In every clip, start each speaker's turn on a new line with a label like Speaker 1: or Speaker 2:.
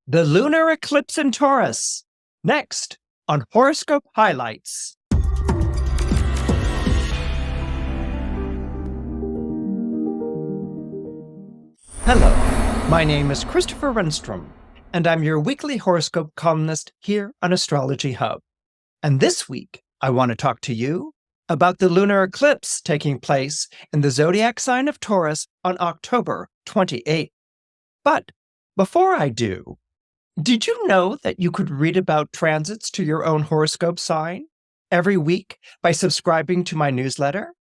Speaker 1: The lunar eclipse in Taurus. Next on Horoscope Highlights. Hello, my name is Christopher Renstrom, and I'm your weekly horoscope columnist here on Astrology Hub. And this week, I want to talk to you about the lunar eclipse taking place in the zodiac sign of Taurus on October 28th. But before I do, did you know that you could read about transits to your own horoscope sign every week by subscribing to my newsletter?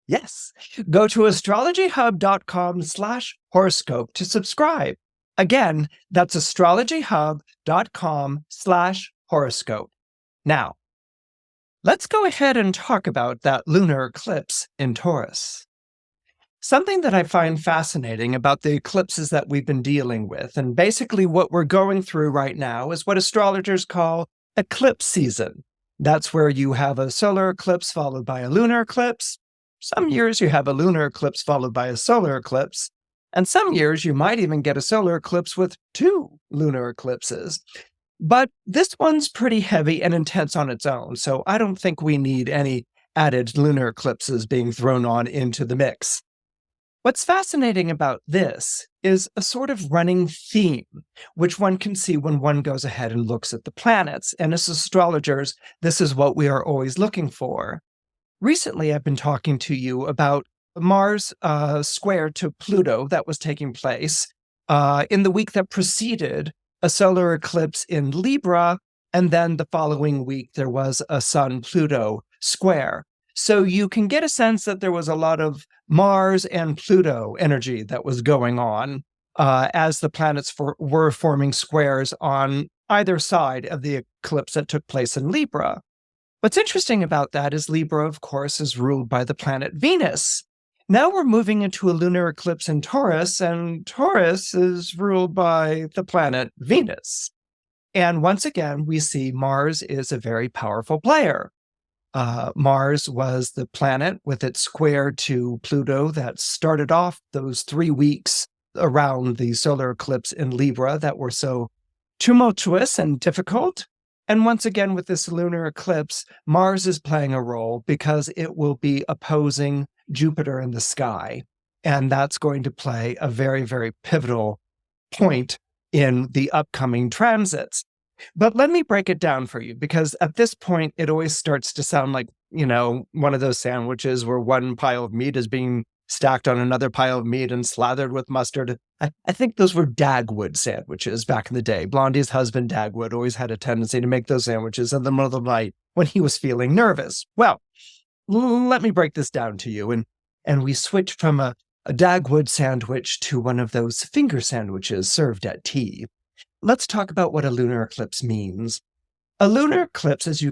Speaker 1: Yes, go to astrologyhub.com/horoscope to subscribe. Again, that's astrologyhub.com/horoscope. Now, let's go ahead and talk about that lunar eclipse in Taurus. Something that I find fascinating about the eclipses that we've been dealing with, and basically what we're going through right now, is what astrologers call eclipse season. That's where you have a solar eclipse followed by a lunar eclipse. Some years you have a lunar eclipse followed by a solar eclipse, and some years you might even get a solar eclipse with two lunar eclipses. But this one's pretty heavy and intense on its own, so I don't think we need any added lunar eclipses being thrown on into the mix. What's fascinating about this is a sort of running theme, which one can see when one goes ahead and looks at the planets. And as astrologers, this is what we are always looking for. Recently, I've been talking to you about Mars square to Pluto that was taking place in the week that preceded a solar eclipse in Libra, and then the following week there was a Sun-Pluto square. So you can get a sense that there was a lot of Mars and Pluto energy that was going on as the planets were forming squares on either side of the eclipse that took place in Libra. What's interesting about that is Libra, of course, is ruled by the planet Venus. Now we're moving into a lunar eclipse in Taurus, and Taurus is ruled by the planet Venus. And once again, we see Mars is a very powerful player. Mars was the planet with its square to Pluto that started off those 3 weeks around the solar eclipse in Libra that were so tumultuous and difficult. And once again, with this lunar eclipse, Mars is playing a role because it will be opposing Jupiter in the sky. And that's going to play a very, very pivotal point in the upcoming transits. But let me break it down for you, because at this point, it always starts to sound like, one of those sandwiches where one pile of meat is being stacked on another pile of meat and slathered with mustard. I think those were Dagwood sandwiches back in the day. Blondie's husband, Dagwood, always had a tendency to make those sandwiches in the middle of the night when he was feeling nervous. Well, let me break this down to you. And we switched from a Dagwood sandwich to one of those finger sandwiches served at tea. Let's talk about what a lunar eclipse means. A lunar eclipse, as you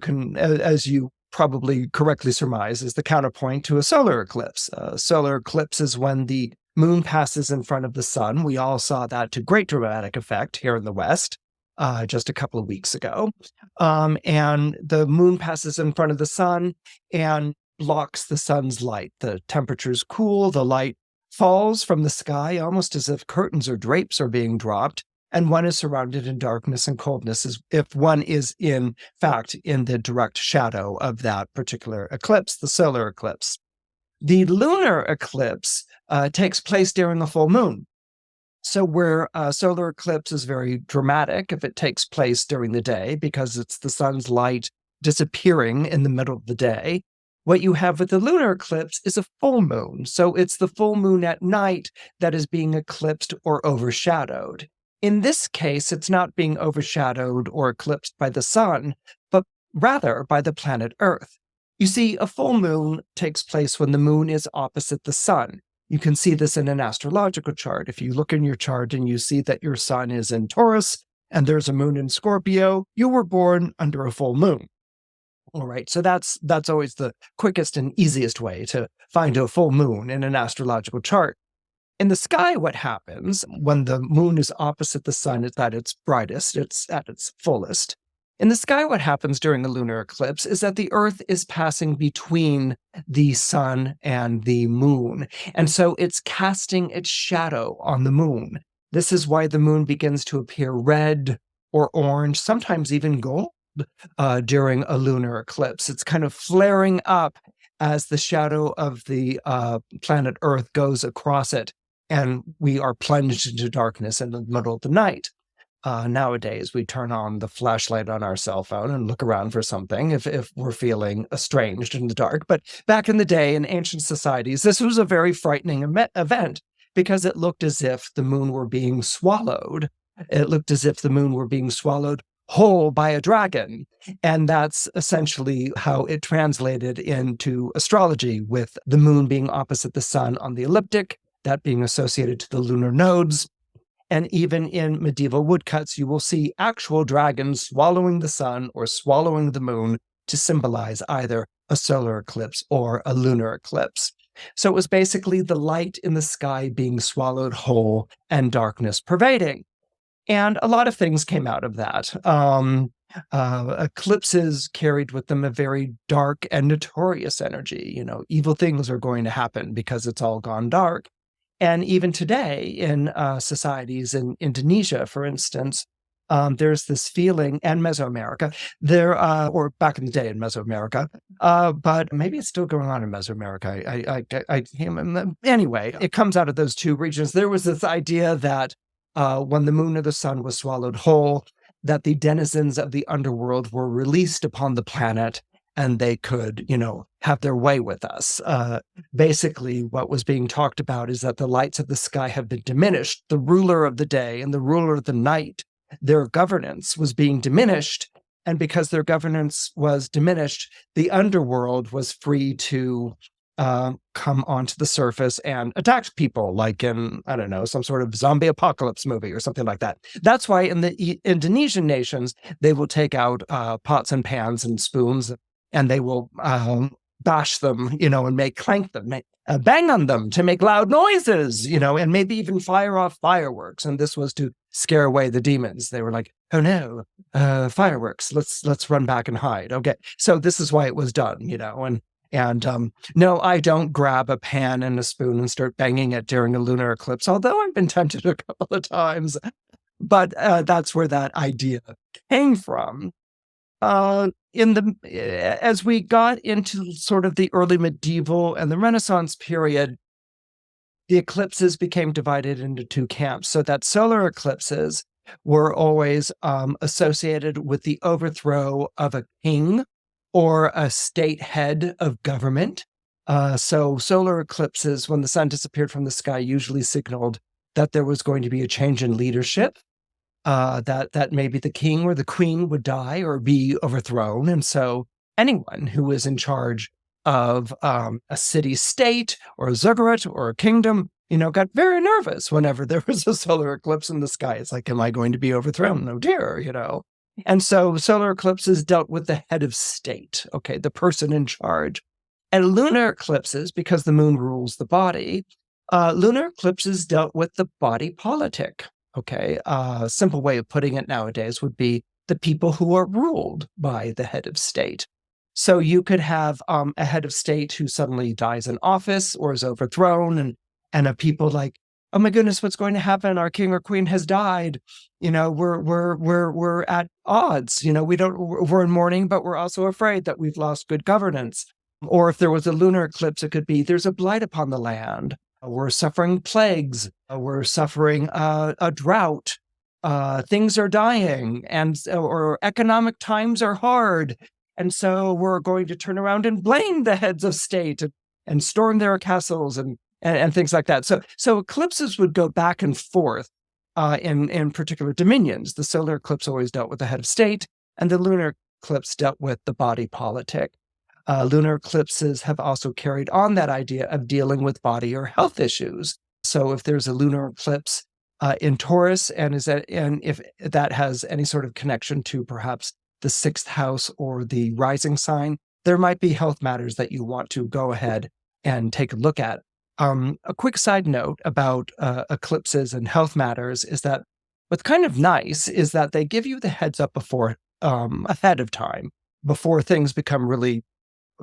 Speaker 1: probably correctly surmise, is the counterpoint to a solar eclipse. A solar eclipse is when the moon passes in front of the sun. We all saw that to great dramatic effect here in the West just a couple of weeks ago. And the moon passes in front of the sun and blocks the sun's light. The temperatures cool, the light falls from the sky almost as if curtains or drapes are being dropped, and one is surrounded in darkness and coldness as if one is, in fact, in the direct shadow of that particular eclipse, the solar eclipse. The lunar eclipse takes place during a full moon. So where a solar eclipse is very dramatic if it takes place during the day because it's the sun's light disappearing in the middle of the day, what you have with the lunar eclipse is a full moon. So it's the full moon at night that is being eclipsed or overshadowed. In this case, it's not being overshadowed or eclipsed by the sun, but rather by the planet Earth. You see, a full moon takes place when the moon is opposite the sun. You can see this in an astrological chart. If you look in your chart and you see that your sun is in Taurus and there's a moon in Scorpio, you were born under a full moon. All right, so that's always the quickest and easiest way to find a full moon in an astrological chart. In the sky, what happens when the moon is opposite the sun is at its brightest, it's at its fullest. In the sky, what happens during a lunar eclipse is that the Earth is passing between the sun and the moon. And so it's casting its shadow on the moon. This is why the moon begins to appear red or orange, sometimes even gold, during a lunar eclipse. It's kind of flaring up as the shadow of the planet Earth goes across it, and we are plunged into darkness in the middle of the night. Nowadays, we turn on the flashlight on our cell phone and look around for something if we're feeling estranged in the dark. But back in the day, in ancient societies, this was a very frightening event because it looked as if the moon were being swallowed. It looked as if the moon were being swallowed whole by a dragon. And that's essentially how it translated into astrology, with the moon being opposite the sun on the ecliptic, that being associated to the lunar nodes. And even in medieval woodcuts, you will see actual dragons swallowing the sun or swallowing the moon to symbolize either a solar eclipse or a lunar eclipse. So it was basically the light in the sky being swallowed whole and darkness pervading. And a lot of things came out of that. Eclipses carried with them a very dark and notorious energy. Evil things are going to happen because it's all gone dark. And even today in societies in Indonesia, for instance, there's this feeling, and Mesoamerica, or back in the day in Mesoamerica, but maybe it's still going on in Mesoamerica. Anyway, it comes out of those two regions. There was this idea that when the moon or the sun was swallowed whole, that the denizens of the underworld were released upon the planet and they could, have their way with us. Basically, what was being talked about is that the lights of the sky have been diminished. The ruler of the day and the ruler of the night, their governance was being diminished. And because their governance was diminished, the underworld was free to come onto the surface and attack people, like in, I don't know, some sort of zombie apocalypse movie or something like that. That's why in the Indonesian nations, they will take out pots and pans and spoons, and they will bash them, and clank them, bang on them to make loud noises, and maybe even fire off fireworks. And this was to scare away the demons. They were like, oh no, fireworks, let's run back and hide. Okay. So this is why it was done, and no, I don't grab a pan and a spoon and start banging it during a lunar eclipse, although I've been tempted a couple of times. But that's where that idea came from. As we got into sort of the early medieval and the Renaissance period, the eclipses became divided into two camps. So that solar eclipses were always associated with the overthrow of a king or a state head of government. So solar eclipses, when the sun disappeared from the sky, usually signaled that there was going to be a change in leadership. That maybe the king or the queen would die or be overthrown. And so anyone who was in charge of a city-state or a ziggurat or a kingdom, got very nervous whenever there was a solar eclipse in the sky. It's like, am I going to be overthrown? Oh dear, And so solar eclipses dealt with the head of state, okay, the person in charge. And lunar eclipses, because the moon rules the body, lunar eclipses dealt with the body politic. Okay, a simple way of putting it nowadays would be the people who are ruled by the head of state. So you could have a head of state who suddenly dies in office or is overthrown, and a people like, oh my goodness, what's going to happen? Our king or queen has died. We're at odds. We're in mourning, but we're also afraid that we've lost good governance. Or if there was a lunar eclipse, it could be there's a blight upon the land. We're suffering plagues. We're suffering a drought. Things are dying, or economic times are hard. And so we're going to turn around and blame the heads of state and storm their castles and things like that. So eclipses would go back and forth in particular dominions. The solar eclipse always dealt with the head of state, and the lunar eclipse dealt with the body politic. Lunar eclipses have also carried on that idea of dealing with body or health issues. So if there's a lunar eclipse in Taurus, and if that has any sort of connection to perhaps the sixth house or the rising sign, there might be health matters that you want to go ahead and take a look at. A quick side note about eclipses and health matters is that what's kind of nice is that they give you the heads up ahead of time, before things become really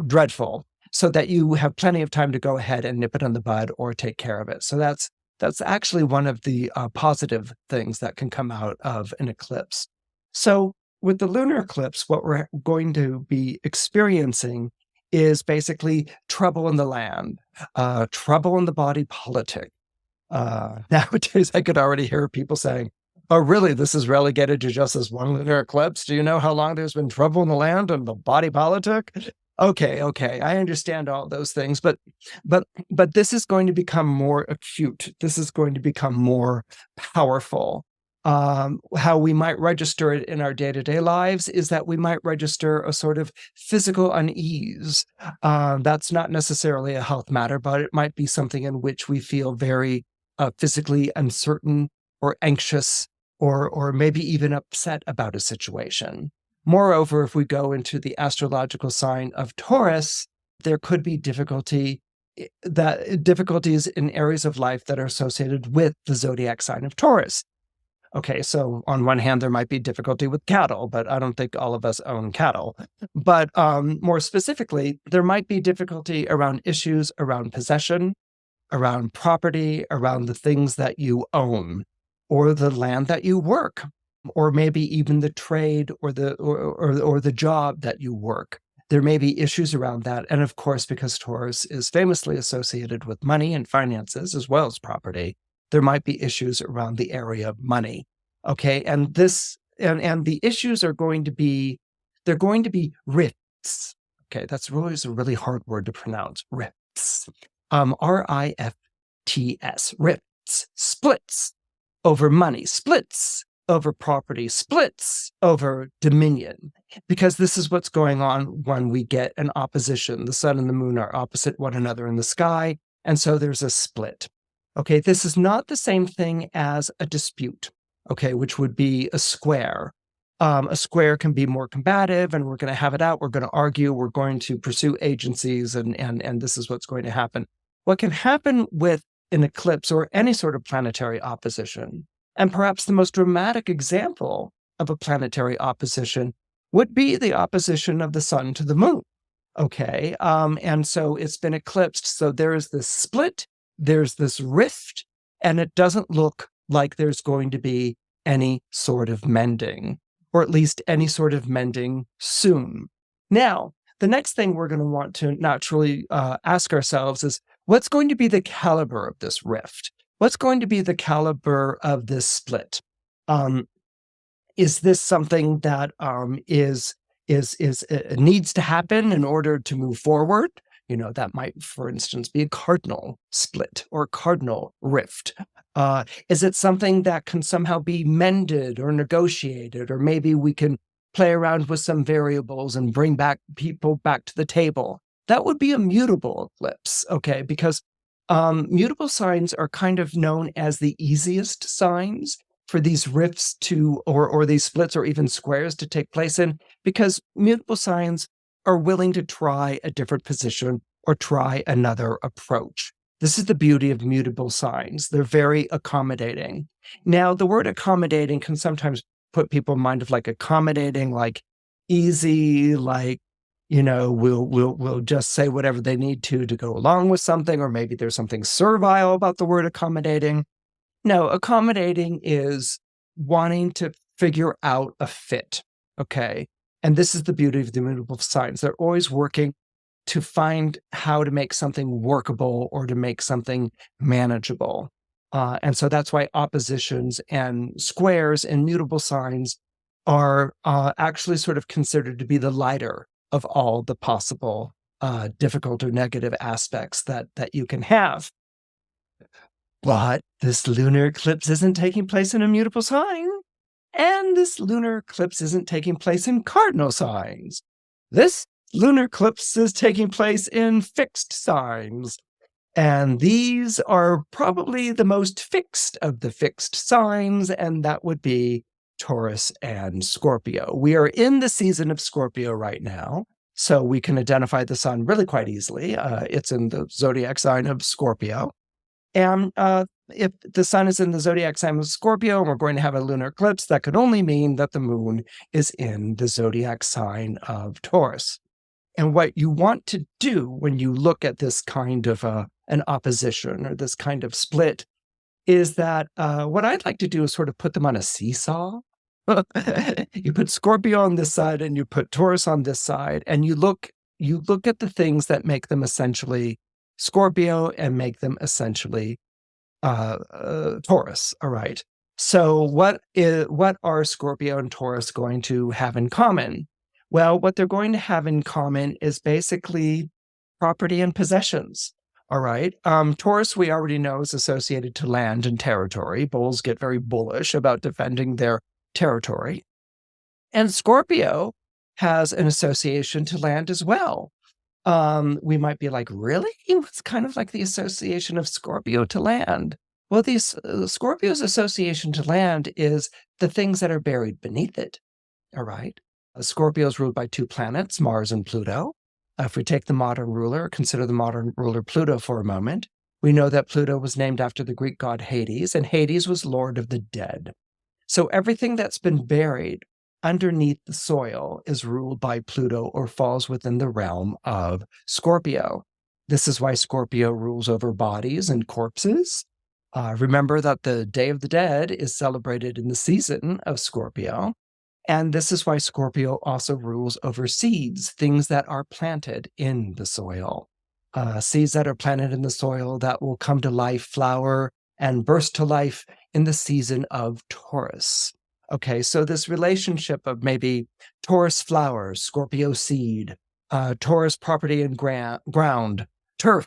Speaker 1: dreadful, so that you have plenty of time to go ahead and nip it in the bud or take care of it. So that's That's actually one of the positive things that can come out of an eclipse. So with the lunar eclipse, what we're going to be experiencing is basically trouble in the land, trouble in the body politic. Nowadays, I could already hear people saying, "Oh, really? This is relegated to just this one lunar eclipse? Do you know how long there's been trouble in the land and the body politic?" Okay, I understand all those things, but this is going to become more acute. This is going to become more powerful. How we might register it in our day-to-day lives is that we might register a sort of physical unease. That's not necessarily a health matter, but it might be something in which we feel very physically uncertain or anxious or maybe even upset about a situation. Moreover, if we go into the astrological sign of Taurus, there could be difficulties in areas of life that are associated with the zodiac sign of Taurus. Okay, so on one hand, there might be difficulty with cattle, but I don't think all of us own cattle. But more specifically, there might be difficulty around issues around possession, around property, around the things that you own, or the land that you work, or maybe even the trade or the job that you work. There may be issues around that. And of course, because Taurus is famously associated with money and finances as well as property, there might be issues around the area of money. Okay, and the issues are going to be rifts. Okay, that's always a really hard word to pronounce. Rifts. RIFTS. Rifts. Splits over money, splits over property, splits over dominion, because this is what's going on when we get an opposition. The sun and the moon are opposite one another in the sky, and so there's a split. Okay, this is not the same thing as a dispute, okay, which would be a square. A square can be more combative, and we're going to have it out. We're going to argue. We're going to pursue agencies, and this is what's going to happen. What can happen with an eclipse or any sort of planetary opposition, and perhaps the most dramatic example of a planetary opposition, would be the opposition of the sun to the moon. Okay, and so it's been eclipsed. So there is this split, there's this rift, and it doesn't look like there's going to be any sort of mending, or at least any sort of mending soon. Now, the next thing we're going to want to naturally ask ourselves is, what's going to be the caliber of this rift? What's going to be the caliber of this split? Is this something that needs to happen in order to move forward? You know, that might, for instance, be a cardinal split or cardinal rift. Is it something that can somehow be mended or negotiated, or maybe we can play around with some variables and bring people back to the table? That would be a mutable eclipse, okay? Because mutable signs are kind of known as the easiest signs for these rifts or these splits or even squares to take place in, because mutable signs are willing to try a different position or try another approach. This is the beauty of mutable signs. They're very accommodating. Now, the word accommodating can sometimes put people in mind of like accommodating, like easy, like, you know, we'll just say whatever they need to go along with something, or maybe there's something servile about the word accommodating. No, accommodating is wanting to figure out a fit, okay? And this is the beauty of the mutable signs. They're always working to find how to make something workable or to make something manageable. And so that's why oppositions and squares and mutable signs are actually sort of considered to be the lighter of all the possible difficult or negative aspects that you can have. But this lunar eclipse isn't taking place in a mutable sign. And this lunar eclipse isn't taking place in cardinal signs. This lunar eclipse is taking place in fixed signs. And these are probably the most fixed of the fixed signs, and that would be Taurus and Scorpio. We are in the season of Scorpio right now, so we can identify the sun really quite easily. It's in the zodiac sign of Scorpio. And if the sun is in the zodiac sign of Scorpio and we're going to have a lunar eclipse, that could only mean that the moon is in the zodiac sign of Taurus. And what you want to do when you look at this kind of an opposition or this kind of split is that what I'd like to do is sort of put them on a seesaw. You put Scorpio on this side and you put Taurus on this side, and you look at the things that make them essentially Scorpio and make them essentially Taurus. All right. So what are Scorpio and Taurus going to have in common? Well, what they're going to have in common is basically property and possessions. All right. Taurus, we already know, is associated to land and territory. Bulls get very bullish about defending their territory. And Scorpio has an association to land as well. We might be like, really? It's kind of like the association of Scorpio to land. Well, Scorpio's association to land is the things that are buried beneath it. All right. Scorpio is ruled by two planets, Mars and Pluto. If we take the modern ruler, consider the modern ruler Pluto for a moment, we know that Pluto was named after the Greek god Hades, and Hades was lord of the dead. So everything that's been buried underneath the soil is ruled by Pluto or falls within the realm of Scorpio. This is why Scorpio rules over bodies and corpses. Remember that the Day of the Dead is celebrated in the season of Scorpio. And this is why Scorpio also rules over seeds, things that are planted in the soil. Seeds that are planted in the soil that will come to life, flower, and burst to life in the season of Taurus. Okay, so this relationship of maybe Taurus flowers, Scorpio seed, Taurus property and ground, turf,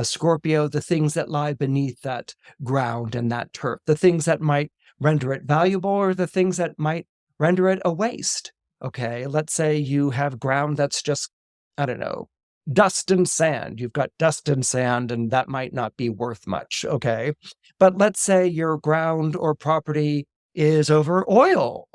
Speaker 1: Scorpio, the things that lie beneath that ground and that turf, the things that might render it valuable or the things that might render it a waste. Okay, let's say you have ground that's just, I don't know, dust and sand. You've got dust and sand, and that might not be worth much. Okay, but let's say your ground or property is over oil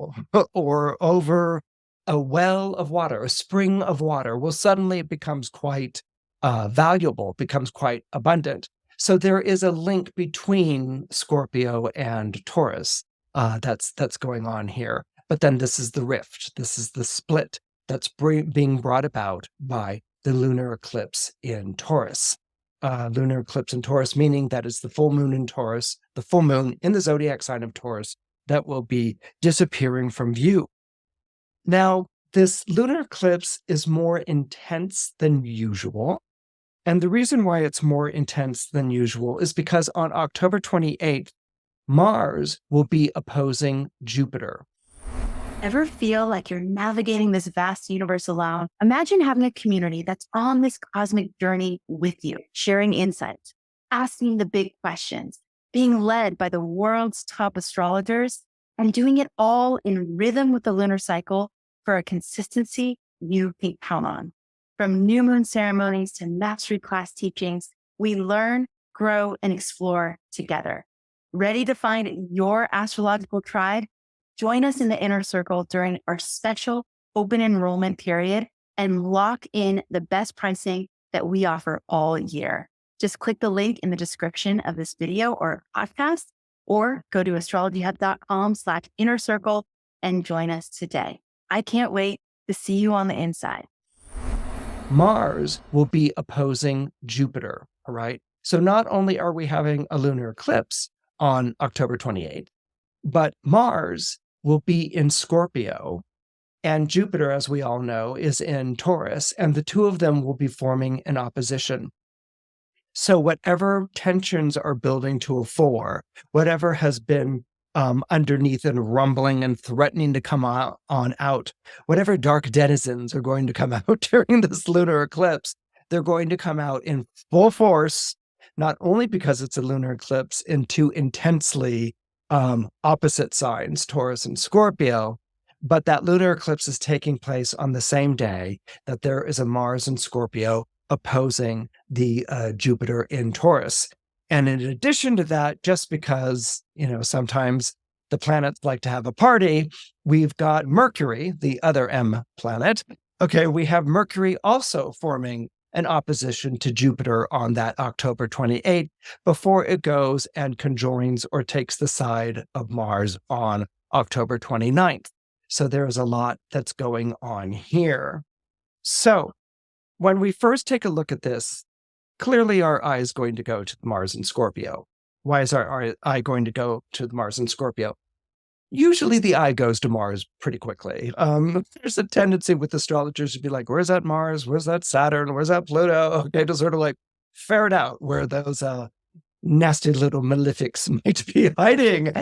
Speaker 1: or over a well of water, a spring of water. Well, suddenly it becomes quite valuable, becomes quite abundant. So there is a link between Scorpio and Taurus that's going on here. But then this is the rift. This is the split that's being brought about by the lunar eclipse in Taurus. Lunar eclipse in Taurus, meaning that it's the full moon in Taurus, the full moon in the zodiac sign of Taurus, that will be disappearing from view. Now, this lunar eclipse is more intense than usual. And the reason why it's more intense than usual is because on October 28th, Mars will be opposing Jupiter.
Speaker 2: Ever feel like you're navigating this vast universe alone? Imagine having a community that's on this cosmic journey with you, sharing insights, asking the big questions, being led by the world's top astrologers, and doing it all in rhythm with the lunar cycle for a consistency you can count on. From new moon ceremonies to mastery class teachings, we learn, grow, and explore together. Ready to find your astrological tribe? Join us in the inner circle during our special open enrollment period and lock in the best pricing that we offer all year. Just click the link in the description of this video or podcast, or go to astrologyhub.com/inner circle and join us today. I can't wait to see you on the inside.
Speaker 1: Mars will be opposing Jupiter, all right? So not only are we having a lunar eclipse on October 28th, but Mars will be in Scorpio, and Jupiter, as we all know, is in Taurus, and the two of them will be forming an opposition. So whatever tensions are building to a fore, whatever has been underneath and rumbling and threatening to come on out, whatever dark denizens are going to come out during this lunar eclipse, they're going to come out in full force, not only because it's a lunar eclipse in two intensely opposite signs, Taurus and Scorpio, but that lunar eclipse is taking place on the same day that there is a Mars and Scorpio opposing the Jupiter in Taurus. And in addition to that, just because, sometimes the planets like to have a party, we've got Mercury, the other M planet. Okay, we have Mercury also forming an opposition to Jupiter on that October 28th before it goes and conjoins or takes the side of Mars on October 29th. So there's a lot that's going on here. So when we first take a look at this, clearly our eye is going to go to Mars and Scorpio. Why is our eye going to go to the Mars in Scorpio? Usually the eye goes to Mars pretty quickly. There's a tendency with astrologers to be like, where's that Mars? Where's that Saturn? Where's that Pluto? Okay, to sort of like ferret out where those nasty little malefics might be hiding.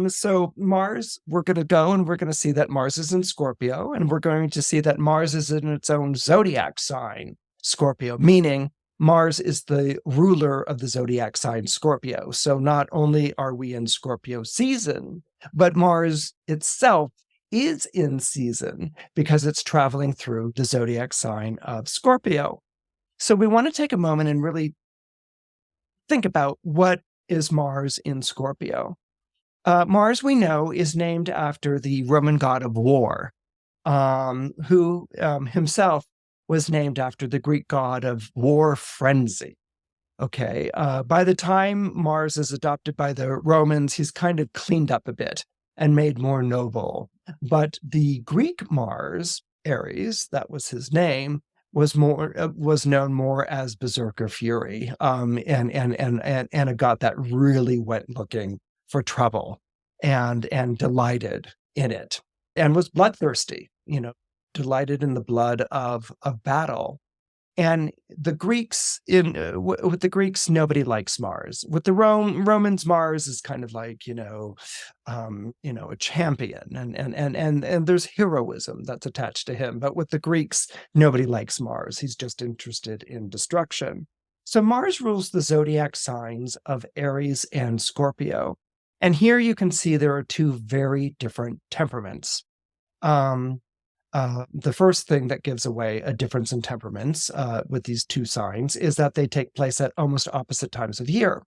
Speaker 1: So Mars, we're going to go and we're going to see that Mars is in Scorpio, and we're going to see that Mars is in its own zodiac sign, Scorpio, meaning Mars is the ruler of the zodiac sign Scorpio. So not only are we in Scorpio season, but Mars itself is in season because it's traveling through the zodiac sign of Scorpio. So we want to take a moment and really think about what is Mars in Scorpio. Mars, we know, is named after the Roman god of war, who himself was named after the Greek god of war frenzy. Okay, by the time Mars is adopted by the Romans, he's kind of cleaned up a bit and made more noble. But the Greek Mars, Ares, that was his name, was known more as Berserker Fury, and a god that really went looking for trouble and delighted in it, and was bloodthirsty, delighted in the blood of battle. And the Greeks, with the Greeks, nobody likes Mars. With the Romans, Mars is kind of like, a champion, and there's heroism that's attached to him. But with the Greeks, nobody likes Mars. He's just interested in destruction. So Mars rules the zodiac signs of Aries and Scorpio. And here you can see there are two very different temperaments. The first thing that gives away a difference in temperaments with these two signs is that they take place at almost opposite times of year.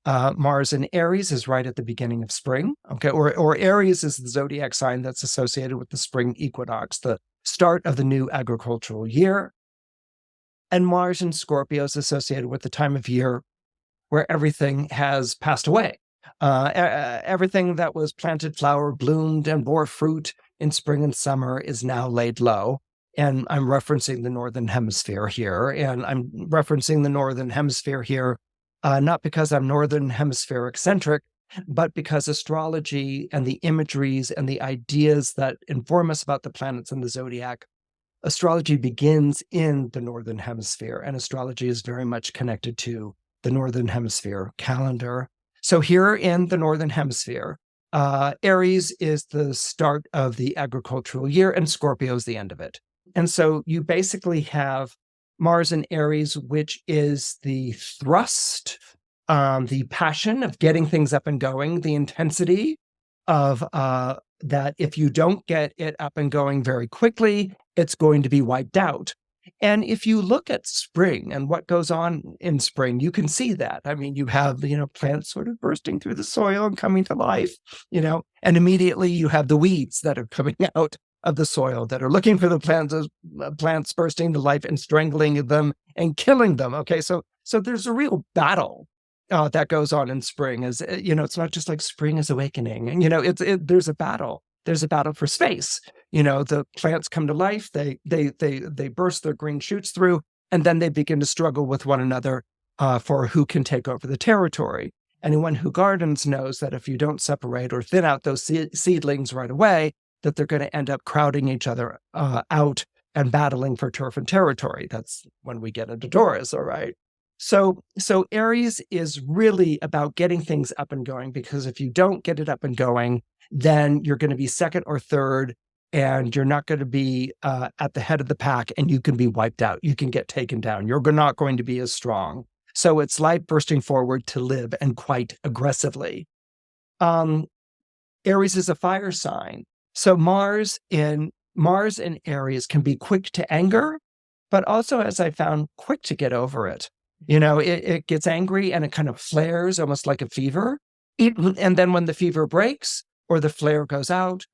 Speaker 1: Mars in Aries is right at the beginning of spring, okay, or Aries is the zodiac sign that's associated with the spring equinox, the start of the new agricultural year. And Mars in Scorpio is associated with the time of year where everything has passed away. Everything that was planted, flowered, bloomed, and bore fruit in spring and summer is now laid low. And I'm referencing the Northern Hemisphere here. And I'm referencing the Northern Hemisphere here, not because I'm Northern Hemisphere eccentric, but because astrology and the imageries and the ideas that inform us about the planets and the zodiac, astrology begins in the Northern Hemisphere, and astrology is very much connected to the Northern Hemisphere calendar. So here in the Northern Hemisphere, Aries is the start of the agricultural year, and Scorpio is the end of it. And so you basically have Mars in Aries, which is the thrust, the passion of getting things up and going, the intensity of that if you don't get it up and going very quickly, it's going to be wiped out. And if you look at spring and what goes on in spring, you can see that. I mean, you have, plants sort of bursting through the soil and coming to life, and immediately you have the weeds that are coming out of the soil that are looking for the plants bursting to life and strangling them and killing them. Okay, so there's a real battle that goes on in spring. It's not just like spring is awakening. There's a battle. There's a battle for space. The plants come to life, they burst their green shoots through, and then they begin to struggle with one another for who can take over the territory. Anyone who gardens knows that if you don't separate or thin out those seedlings right away, that they're going to end up crowding each other out and battling for turf and territory. That's when we get into Taurus, all right? So Aries is really about getting things up and going, because if you don't get it up and going, then you're going to be second or third, and you're not going to be at the head of the pack, and you can be wiped out. You can get taken down. You're not going to be as strong. So it's life bursting forward to live, and quite aggressively. Aries is a fire sign. So Mars in Aries can be quick to anger, but also, as I found, quick to get over it. It gets angry and it kind of flares almost like a fever. And then when the fever breaks or the flare goes out,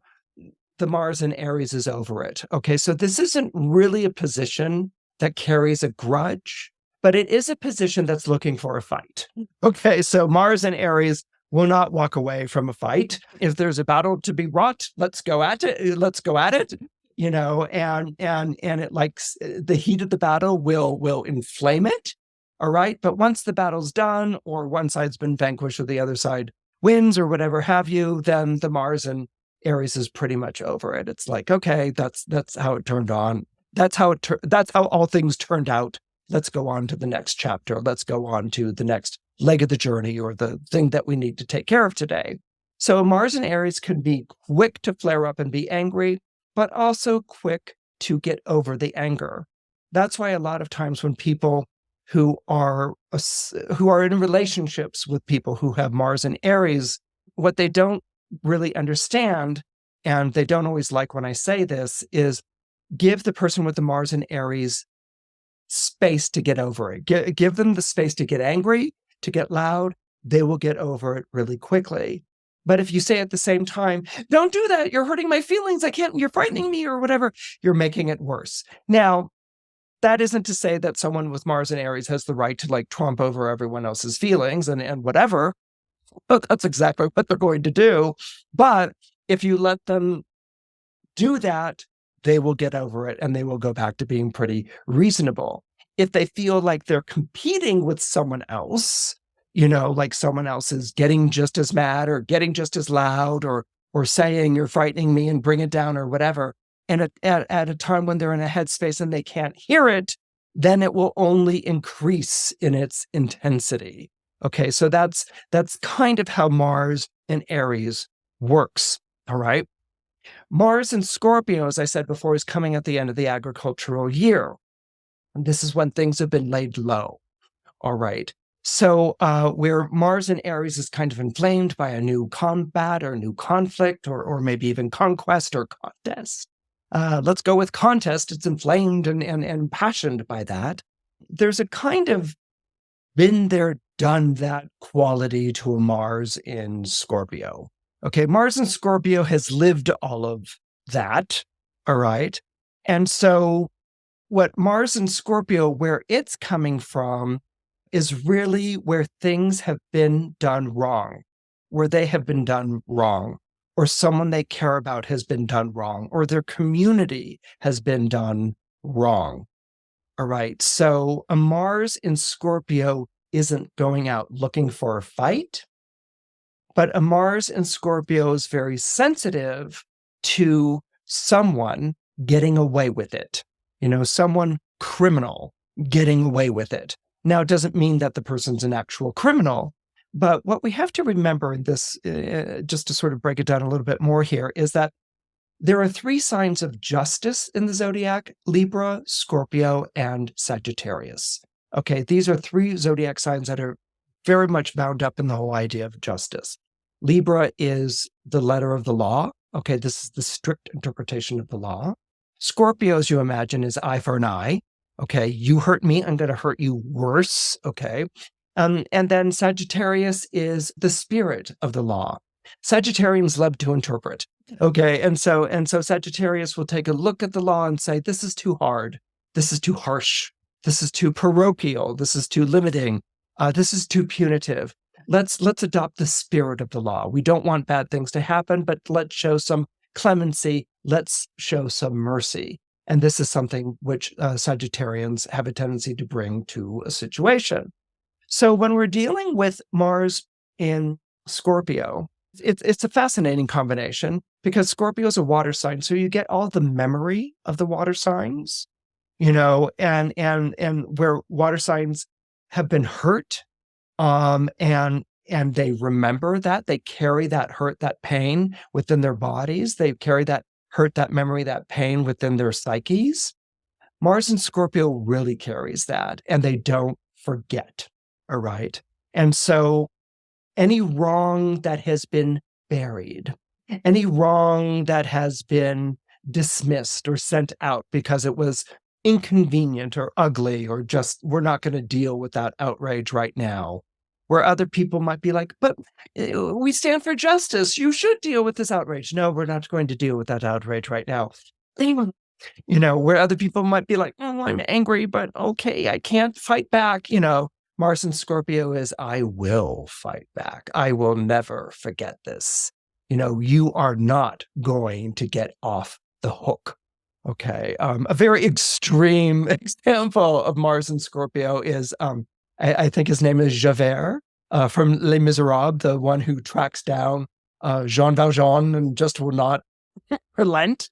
Speaker 1: the Mars in Aries is over it. Okay, so this isn't really a position that carries a grudge, but it is a position that's looking for a fight. Okay, so Mars in Aries will not walk away from a fight. If there's a battle to be wrought, let's go at it. Let's go at it. And it likes the heat of the battle will inflame it. All right. But once the battle's done, or one side's been vanquished or the other side wins or whatever have you, then the Mars in Aries is pretty much over it. It's like, okay, that's how it turned on. That's how all things turned out. Let's go on to the next chapter. Let's go on to the next leg of the journey or the thing that we need to take care of today. So Mars in Aries can be quick to flare up and be angry, but also quick to get over the anger. That's why a lot of times when people who are in relationships with people who have Mars in Aries, what they don't really understand, and they don't always like when I say this, is give the person with the Mars in Aries space to get over it. Give them the space to get angry, to get loud. They will get over it really quickly. But if you say at the same time, don't do that, you're hurting my feelings, you're frightening me or whatever, you're making it worse. Now, that isn't to say that someone with Mars in Aries has the right to tromp over everyone else's feelings and whatever. But that's exactly what they're going to do. But if you let them do that, they will get over it and they will go back to being pretty reasonable. If they feel like they're competing with someone else, like someone else is getting just as mad or getting just as loud or saying you're frightening me and bring it down or whatever, and at a time when they're in a headspace and they can't hear it, then it will only increase in its intensity. Okay, so that's kind of how Mars in Aries works, all right? Mars in Scorpio, as I said before, is coming at the end of the agricultural year. And this is when things have been laid low, all right? So where Mars in Aries is kind of inflamed by a new combat or new conflict or maybe even conquest or contest. Let's go with contest. It's inflamed and impassioned by that. There's a kind of been there, done that quality to a Mars in Scorpio. Okay, Mars in Scorpio has lived all of that, all right? And so what Mars in Scorpio, where it's coming from, is really where things have been done wrong, where they have been done wrong, or someone they care about has been done wrong, or their community has been done wrong. All right, so a Mars in Scorpio isn't going out looking for a fight, but a Mars in Scorpio is very sensitive to someone getting away with it. Someone criminal getting away with it. Now, it doesn't mean that the person's an actual criminal, but what we have to remember in this, just to sort of break it down a little bit more here, is that there are 3 signs of justice in the zodiac: Libra, Scorpio, and Sagittarius. Okay, these are 3 zodiac signs that are very much bound up in the whole idea of justice. Libra is the letter of the law. Okay, this is the strict interpretation of the law. Scorpio, as you imagine, is eye for an eye. Okay, you hurt me, I'm going to hurt you worse. Okay. And then Sagittarius is the spirit of the law. Sagittarians love to interpret. Okay, and so Sagittarius will take a look at the law and say, this is too hard. This is too harsh. This is too parochial. This is too limiting. This is too punitive. Let's adopt the spirit of the law. We don't want bad things to happen, but let's show some clemency. Let's show some mercy. And this is something which Sagittarians have a tendency to bring to a situation. So when we're dealing with Mars in Scorpio, it's a fascinating combination because Scorpio is a water sign. So you get all the memory of the water signs, and where water signs have been hurt, and they remember that, they carry that hurt, that pain within their bodies. They carry that hurt, that memory, that pain within their psyches. Mars in Scorpio really carries that, and they don't forget, all right? And so any wrong that has been buried, any wrong that has been dismissed or sent out because it was inconvenient or ugly or just, we're not going to deal with that outrage right now, where other people might be like, but we stand for justice. You should deal with this outrage. No, we're not going to deal with that outrage right now. Where other people might be like, oh, I'm angry, but okay, I can't fight back. Mars in Scorpio is, I will fight back. I will never forget this. You are not going to get off the hook. Okay. A very extreme example of Mars in Scorpio is I think his name is Javert from Les Miserables, the one who tracks down Jean Valjean and just will not relent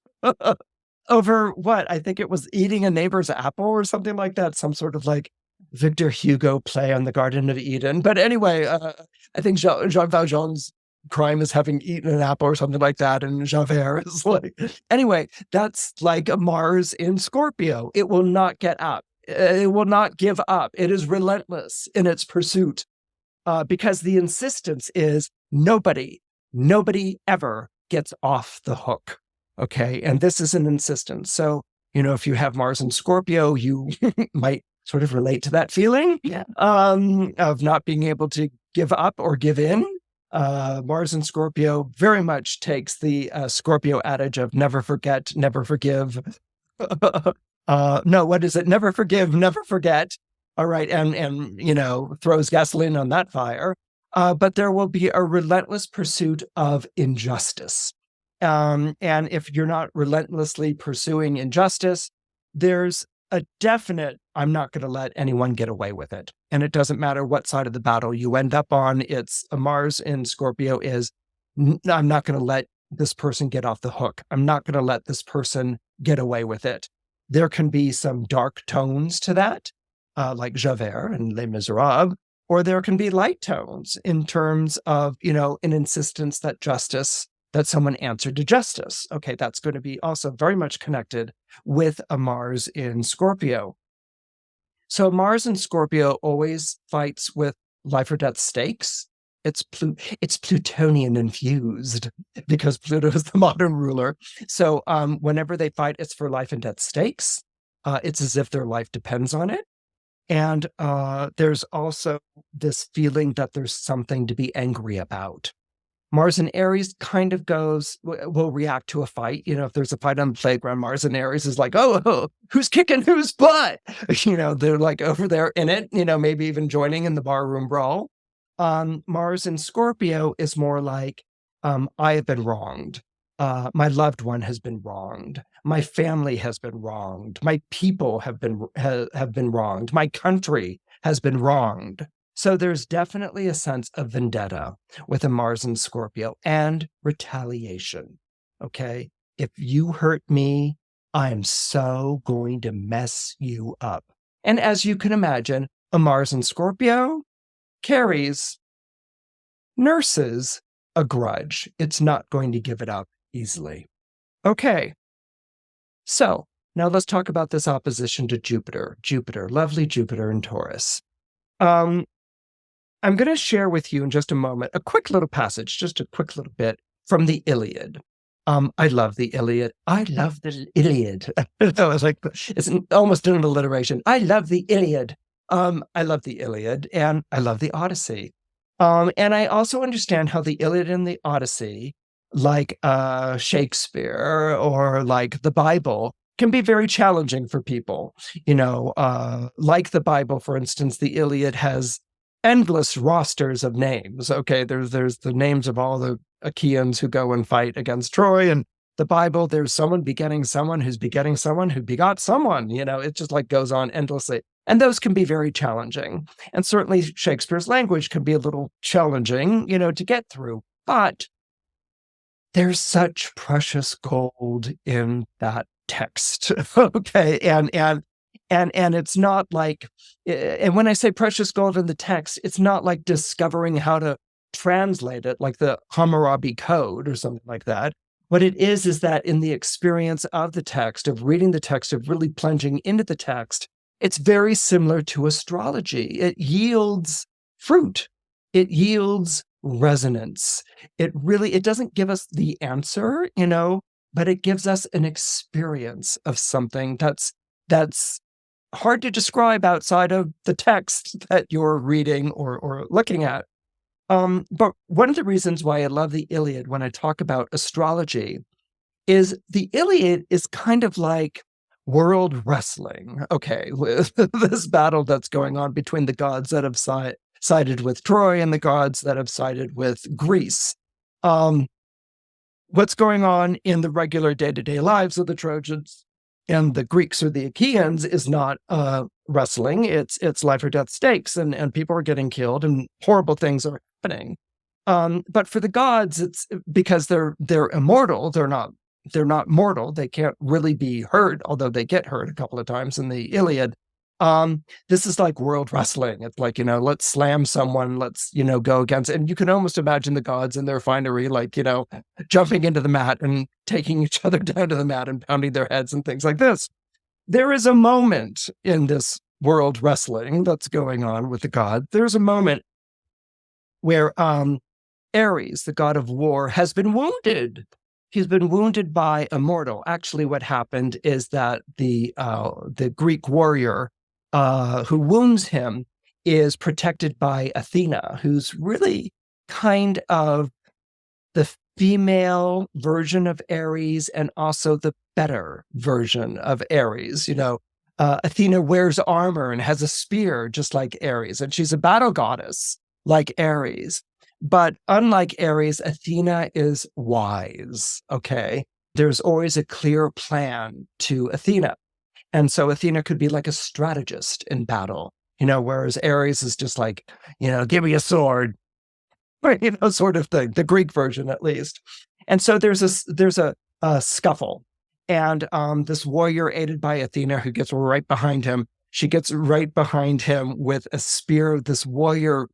Speaker 1: over what? I think it was eating a neighbor's apple or something like that, some sort of like Victor Hugo play on the Garden of Eden. But anyway, I think Jean Valjean's crime is having eaten an apple or something like that. And Javert is like, anyway, that's like a Mars in Scorpio. It will not get up. It will not give up. It is relentless in its pursuit because the insistence is nobody ever gets off the hook. Okay. And this is an insistence. So, if you have Mars in Scorpio, you might sort of relate to that feeling of not being able to give up or give in. Mars in Scorpio very much takes the Scorpio adage of never forget, never forgive. No, what is it? Never forgive, never forget. All right. And throws gasoline on that fire. But there will be a relentless pursuit of injustice. And if you're not relentlessly pursuing injustice, there's a definite, I'm not going to let anyone get away with it. And it doesn't matter what side of the battle you end up on. It's a Mars in Scorpio is, I'm not going to let this person get off the hook. I'm not going to let this person get away with it. There can be some dark tones to that, like Javert and Les Miserables, or there can be light tones in terms of, an insistence that someone answered to justice. Okay, that's going to be also very much connected with a Mars in Scorpio. So Mars in Scorpio always fights with life or death stakes. It's Plutonian infused because Pluto is the modern ruler. So whenever they fight, it's for life and death stakes. It's as if their life depends on it. And there's also this feeling that there's something to be angry about. Mars and Aries kind of will react to a fight. If there's a fight on the playground, Mars and Aries is like, oh, who's kicking whose butt? They're like over there in it, maybe even joining in the barroom brawl. Mars in Scorpio is more like, I have been wronged. My loved one has been wronged. My family has been wronged. My people have been wronged. My country has been wronged. So there's definitely a sense of vendetta with a Mars in Scorpio and retaliation. Okay. If you hurt me, I'm so going to mess you up. And as you can imagine, a Mars in Scorpio nurses a grudge. It's not going to give it up easily. Okay. So now let's talk about this opposition to Jupiter. Lovely Jupiter in Taurus. I'm going to share with you in just a moment a quick little passage, just a quick little bit from the Iliad. I love the Iliad. I love the Iliad. It's almost an alliteration. I love the Iliad. I love the Iliad and I love the Odyssey. And I also understand how the Iliad and the Odyssey, like Shakespeare or like the Bible, can be very challenging for people. Like the Bible, for instance, the Iliad has endless rosters of names. Okay, there's the names of all the Achaeans who go and fight against Troy, and the Bible, there's someone begetting someone who's begetting someone who begot someone. It just like goes on endlessly. And those can be very challenging. And certainly Shakespeare's language can be a little challenging, to get through. But there's such precious gold in that text. Okay, and it's not like, and when I say precious gold in the text, it's not like discovering how to translate it like the Hammurabi Code or something like that. What it is that in the experience of the text, of reading the text, of really plunging into the text, it's very similar to astrology. It yields fruit. It yields resonance. It doesn't give us the answer, but it gives us an experience of something that's hard to describe outside of the text that you're reading or looking at. But one of the reasons why I love the Iliad when I talk about astrology is the Iliad is kind of like world wrestling, okay, with this battle that's going on between the gods that have sided with Troy and the gods that have sided with Greece. What's going on in the regular day-to-day lives of the Trojans and the Greeks or the Achaeans is not wrestling. It's life or death stakes, and people are getting killed and horrible things are happening. But for the gods, it's because they're immortal. They're not mortal. They can't really be hurt, although they get hurt a couple of times in the Iliad. This is like world wrestling. It's like, let's slam someone, let's, go against, and you can almost imagine the gods in their finery, like, jumping into the mat and taking each other down to the mat and pounding their heads and things like this. There is a moment in this world wrestling that's going on with the god. There's a moment where Ares, the god of war, has been wounded. He's been wounded by a mortal. Actually, what happened is that the Greek warrior who wounds him is protected by Athena, who's really kind of the female version of Ares and also the better version of Ares. Athena wears armor and has a spear just like Ares, and she's a battle goddess like Ares. But unlike Ares, Athena is wise, okay? There's always a clear plan to Athena. And so Athena could be like a strategist in battle, whereas Ares is just like, give me a sword, sort of thing, the Greek version at least. And so there's a scuffle. And this warrior aided by Athena, who gets right behind him, she gets right behind him with a spear. This warrior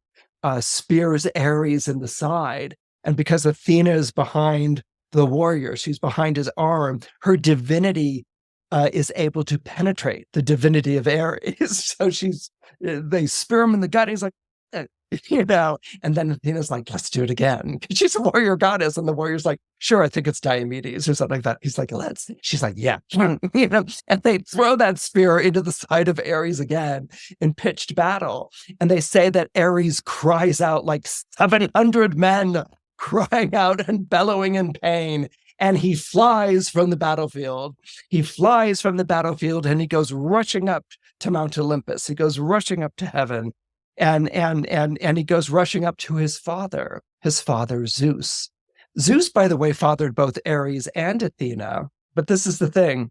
Speaker 1: spears Ares in the side. And because Athena is behind the warrior, she's behind his arm, her divinity is able to penetrate the divinity of Ares. So they spear him in the gut. And he's like, and then Athena's like, let's do it again. She's a warrior goddess. And the warrior's like, sure, I think it's Diomedes or something like that. He's like, let's. She's like, yeah. And they throw that spear into the side of Ares again in pitched battle. And they say that Ares cries out like 700 men crying out and bellowing in pain. And he flies from the battlefield. He flies from the battlefield and he goes rushing up to Mount Olympus. He goes rushing up to heaven. And he goes rushing up to his father Zeus. Zeus, by the way, fathered both Ares and Athena. But this is the thing.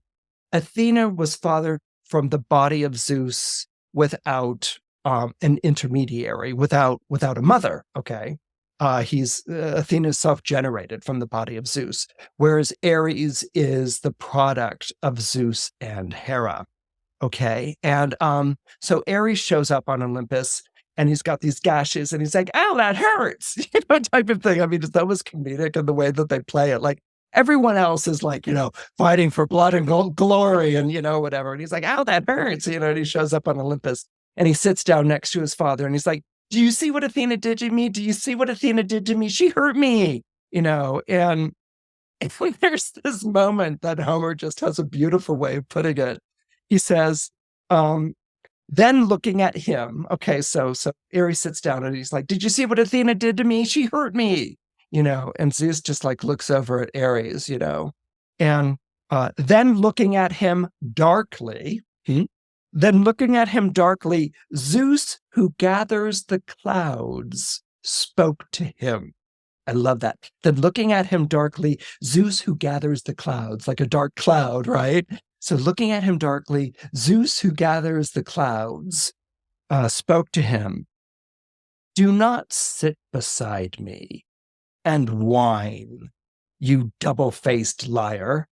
Speaker 1: Athena was fathered from the body of Zeus without an intermediary, without a mother, okay? Athena is self-generated from the body of Zeus, whereas Ares is the product of Zeus and Hera, okay? And so Ares shows up on Olympus, and he's got these gashes, and he's like, ow, that hurts, type of thing. I mean, that was comedic in the way that they play it. Like, everyone else is like, fighting for blood and glory and, whatever. And he's like, ow, that hurts, and he shows up on Olympus, and he sits down next to his father, and he's like, do you see what Athena did to me? Do you see what Athena did to me? She hurt me, and there's this moment that Homer just has a beautiful way of putting it. He says, then looking at him, okay, so Ares sits down and he's like, did you see what Athena did to me? She hurt me, and Zeus just like looks over at Ares, and then looking at him darkly, Zeus, who gathers the clouds, spoke to him. I love that. Then looking at him darkly, Zeus, who gathers the clouds, like a dark cloud, right? So looking at him darkly, Zeus, who gathers the clouds, spoke to him. Do not sit beside me and whine, you double-faced liar.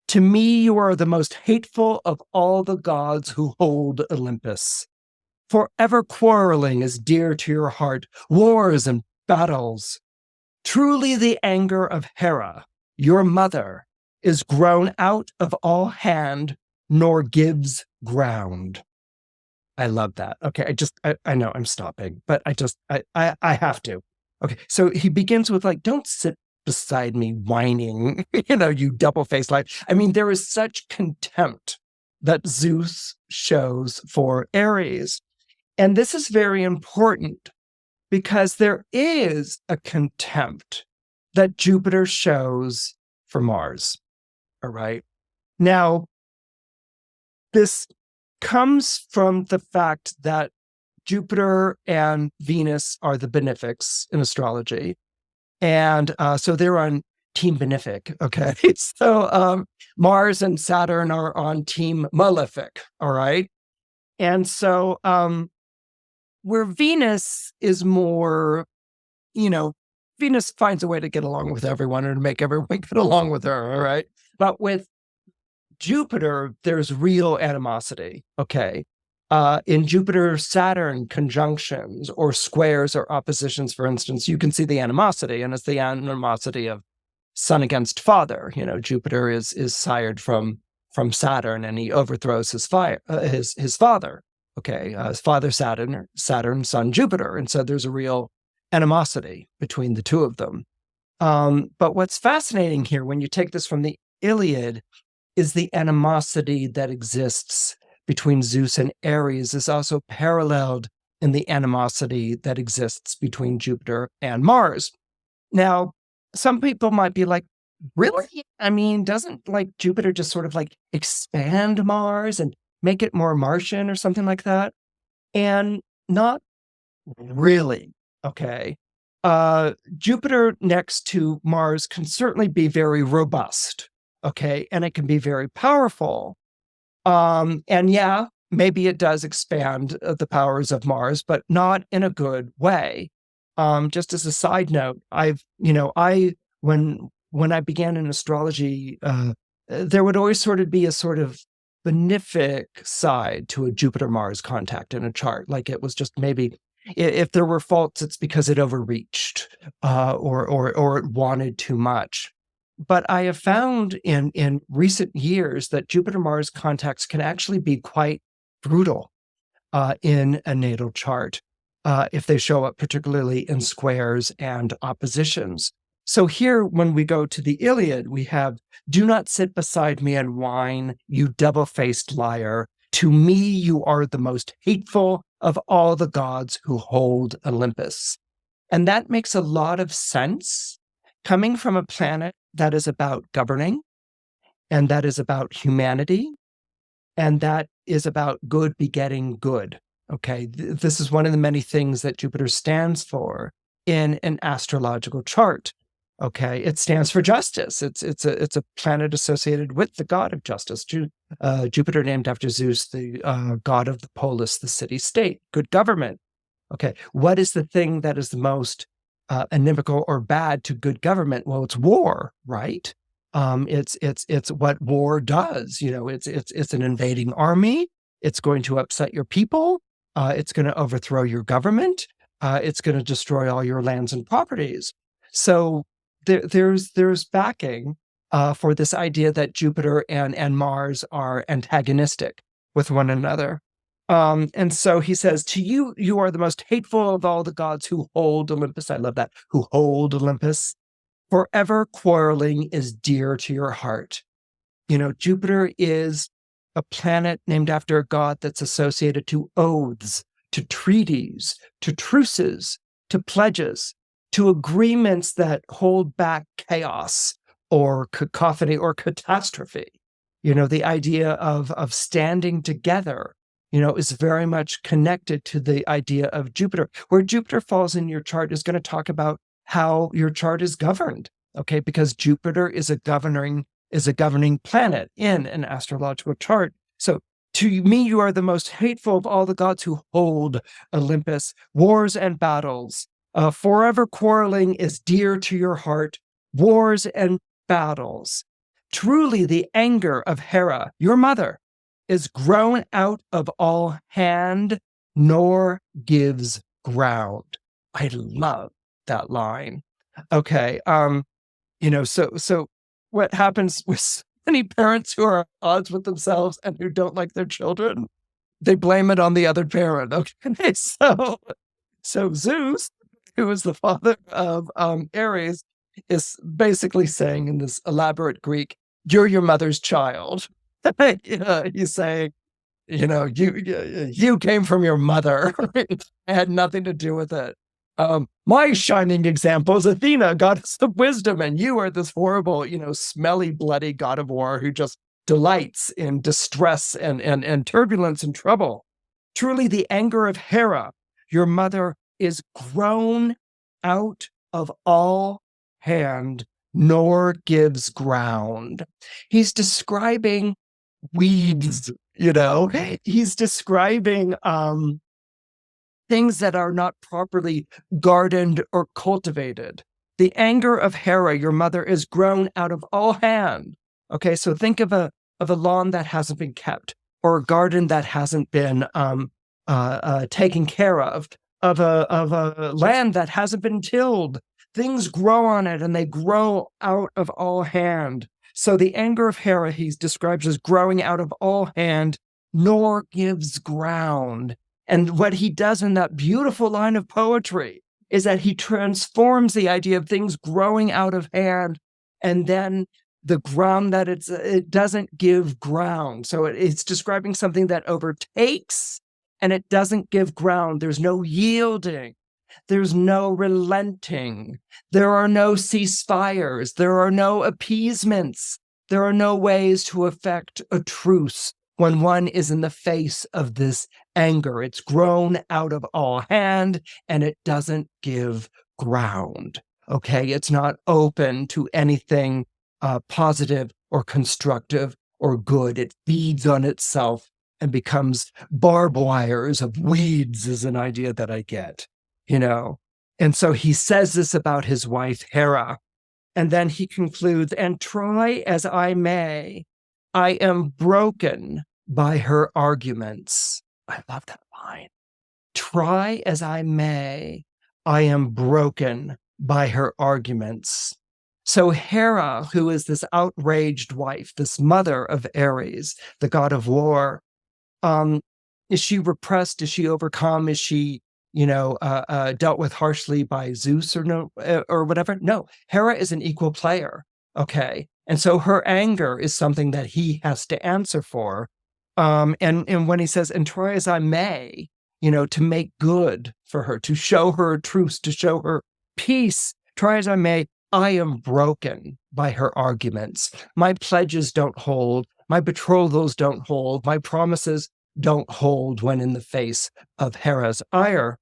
Speaker 1: To me, you are the most hateful of all the gods who hold Olympus. Forever quarreling is dear to your heart, wars and battles. Truly the anger of Hera, your mother, is grown out of all hand, nor gives ground. I love that. Okay, I know I'm stopping, but I have to. Okay, so he begins with like, don't sit beside me whining, you double-faced liar. I mean, there is such contempt that Zeus shows for Ares. And this is very important because there is a contempt that Jupiter shows for Mars. All right. Now, this comes from the fact that Jupiter and Venus are the benefics in astrology. And so they're on team benefic. Okay. So Mars and Saturn are on team malefic. All right. And so where Venus is more, Venus finds a way to get along with everyone and to make everyone get along with her. All right. But with Jupiter, there's real animosity. Okay. In Jupiter-Saturn conjunctions or squares or oppositions, for instance, you can see the animosity, and it's the animosity of son against father. Jupiter is sired from Saturn, and he overthrows his father. Okay, his father Saturn, son Jupiter, and so there's a real animosity between the two of them. But what's fascinating here, when you take this from the Iliad, is the animosity that exists between Zeus and Ares is also paralleled in the animosity that exists between Jupiter and Mars. Now, some people might be like, really? I mean, doesn't Jupiter just sort of expand Mars and make it more Martian or something like that? And not really. Okay. Jupiter next to Mars can certainly be very robust. Okay. And it can be very powerful. And yeah, maybe it does expand the powers of Mars, but not in a good way. Just as a side note, when I began in astrology, there would always sort of be a sort of benefic side to a Jupiter-Mars contact in a chart. Like it was just maybe if there were faults, it's because it overreached or it wanted too much. But I have found in recent years that Jupiter-Mars contacts can actually be quite brutal in a natal chart if they show up particularly in squares and oppositions. So here, when we go to the Iliad, we have, "Do not sit beside me and whine, you double-faced liar. To me, you are the most hateful of all the gods who hold Olympus." And that makes a lot of sense coming from a planet that is about governing, and that is about humanity, and that is about good begetting good. Okay, this is one of the many things that Jupiter stands for in an astrological chart. Okay, it stands for justice. It's a planet associated with the god of justice. Jupiter, named after Zeus, the god of the polis, the city-state, good government. Okay, what is the thing that is the most inimical or bad to good government? Well, it's war, right? It's what war does. It's an invading army. It's going to upset your people. It's going to overthrow your government. It's going to destroy all your lands and properties. So there's backing for this idea that Jupiter and Mars are antagonistic with one another. And so he says, "To you, you are the most hateful of all the gods who hold Olympus." I love that. "Who hold Olympus. Forever quarreling is dear to your heart." Jupiter is a planet named after a god that's associated to oaths, to treaties, to truces, to pledges, to agreements that hold back chaos or cacophony or catastrophe. The idea of standing together, is very much connected to the idea of Jupiter. Where Jupiter falls in your chart is going to talk about how your chart is governed, okay? Because Jupiter is a governing planet in an astrological chart. So to me, you are the most hateful of all the gods who hold Olympus. Wars and battles. Forever quarreling is dear to your heart. Wars and battles. Truly the anger of Hera, your mother, is grown out of all hand, nor gives ground. I love that line. Okay. So what happens with so many parents who are at odds with themselves and who don't like their children? They blame it on the other parent. Okay. So Zeus, who is the father of Ares, is basically saying in this elaborate Greek, "You're your mother's child." He's saying, you came from your mother. Right? I had nothing to do with it. My shining example is Athena, goddess of wisdom, and you are this horrible, smelly, bloody god of war who just delights in distress and turbulence and trouble. Truly the anger of Hera, your mother, is grown out of all hand, nor gives ground. He's describing weeds, he's describing things that are not properly gardened or cultivated. The anger of Hera, your mother, is grown out of all hand. Okay, so think of a lawn that hasn't been kept, or a garden that hasn't been taken care of a land that hasn't been tilled. Things grow on it, and they grow out of all hand. So the anger of Hera he describes as growing out of all hand, nor gives ground. And what he does in that beautiful line of poetry is that he transforms the idea of things growing out of hand, and then the ground that it doesn't give ground. So it's describing something that overtakes, and it doesn't give ground. There's no yielding. There's no relenting. There are no ceasefires. There are no appeasements. There are no ways to effect a truce when one is in the face of this anger. It's grown out of all hand, and it doesn't give ground. Okay, it's not open to anything positive or constructive or good. It feeds on itself and becomes barbed wires of weeds, is an idea that I get, And so he says this about his wife, Hera. And then he concludes, and try as I may, I am broken by her arguments. I love that line. Try as I may, I am broken by her arguments. So Hera, who is this outraged wife, this mother of Ares, the god of war, is she repressed? Is she overcome? Is she, dealt with harshly by Zeus or whatever? No, Hera is an equal player. Okay. And so her anger is something that he has to answer for. And when he says, and try as I may, to make good for her, to show her a truce, to show her peace, try as I may, I am broken by her arguments. My pledges don't hold. My betrothals don't hold. My promises don't hold when in the face of Hera's ire.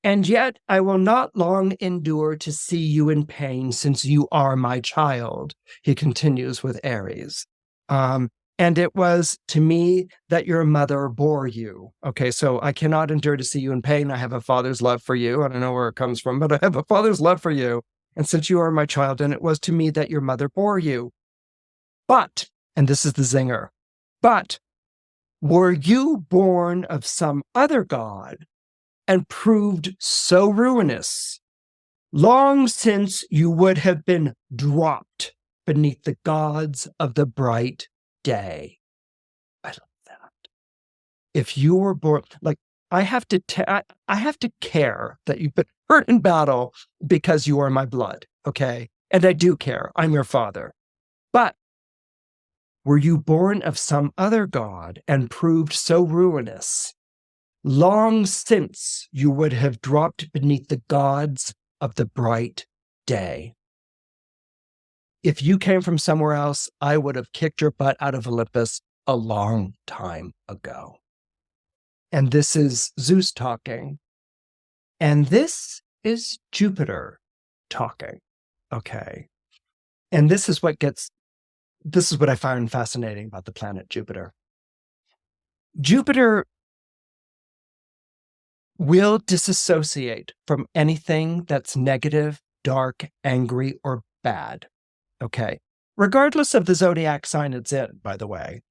Speaker 1: And yet I will not long endure to see you in pain, since you are my child, he continues with Aries. And it was to me that your mother bore you. Okay, so I cannot endure to see you in pain. I have a father's love for you. I don't know where it comes from, but I have a father's love for you. And since you are my child, and it was to me that your mother bore you. But, and this is the zinger, but were you born of some other god and proved so ruinous, long since you would have been dropped beneath the gods of the bright day. I love that. If you were born, I have to care that you've been hurt in battle because you are my blood, okay? And I do care. I'm your father. But were you born of some other god and proved so ruinous, long since you would have dropped beneath the gods of the bright day. If you came from somewhere else, I would have kicked your butt out of Olympus a long time ago. And this is Zeus talking. And this is Jupiter talking. Okay. And this is what I find fascinating about the planet Jupiter. Jupiter will disassociate from anything that's negative, dark, angry, or bad. Okay. Regardless of the zodiac sign it's in, by the way.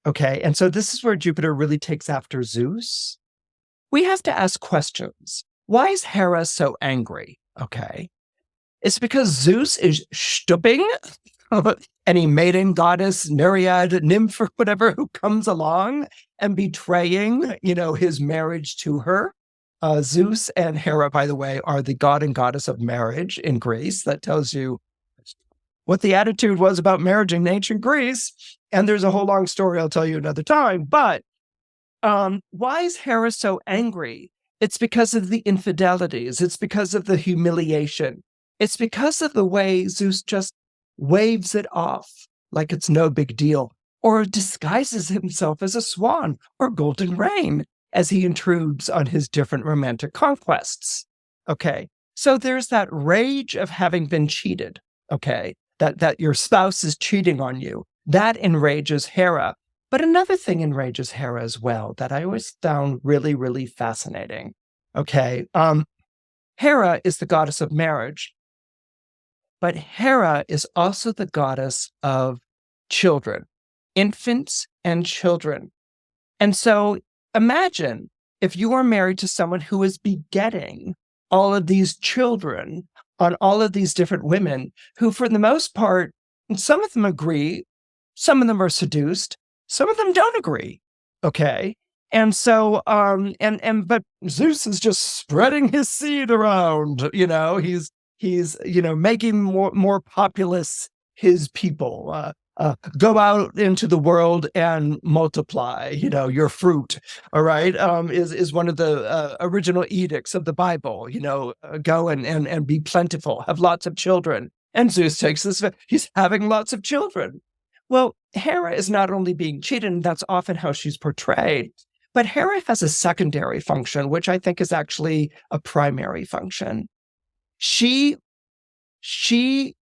Speaker 1: Okay. And so this is where Jupiter really takes after Zeus. We have to ask questions. Why is Hera so angry? Okay. It's because Zeus is stooping any maiden goddess, Nereid, nymph, or whatever who comes along and betraying, his marriage to her. Zeus and Hera, by the way, are the god and goddess of marriage in Greece. That tells you what the attitude was about marriage in ancient Greece. And there's a whole long story I'll tell you another time. But why is Hera so angry? It's because of the infidelities. It's because of the humiliation. It's because of the way Zeus just waves it off like it's no big deal, or disguises himself as a swan or golden rain as he intrudes on his different romantic conquests. Okay, so there's that rage of having been cheated. okay, that your spouse is cheating on you. That enrages Hera. But another thing enrages Hera as well that I always found really, really fascinating. Okay, Hera is the goddess of marriage, but Hera is also the goddess of children, infants and children. And so imagine if you are married to someone who is begetting all of these children on all of these different women who, for the most part, some of them agree, some of them are seduced, some of them don't agree. Okay. And so, but Zeus is just spreading his seed around, he's making more populous his people. Go out into the world and multiply, your fruit, all right, is one of the original edicts of the Bible, go and be plentiful, have lots of children. And Zeus takes this, he's having lots of children. Well, Hera is not only being cheated, and that's often how she's portrayed, but Hera has a secondary function, which I think is actually a primary function. She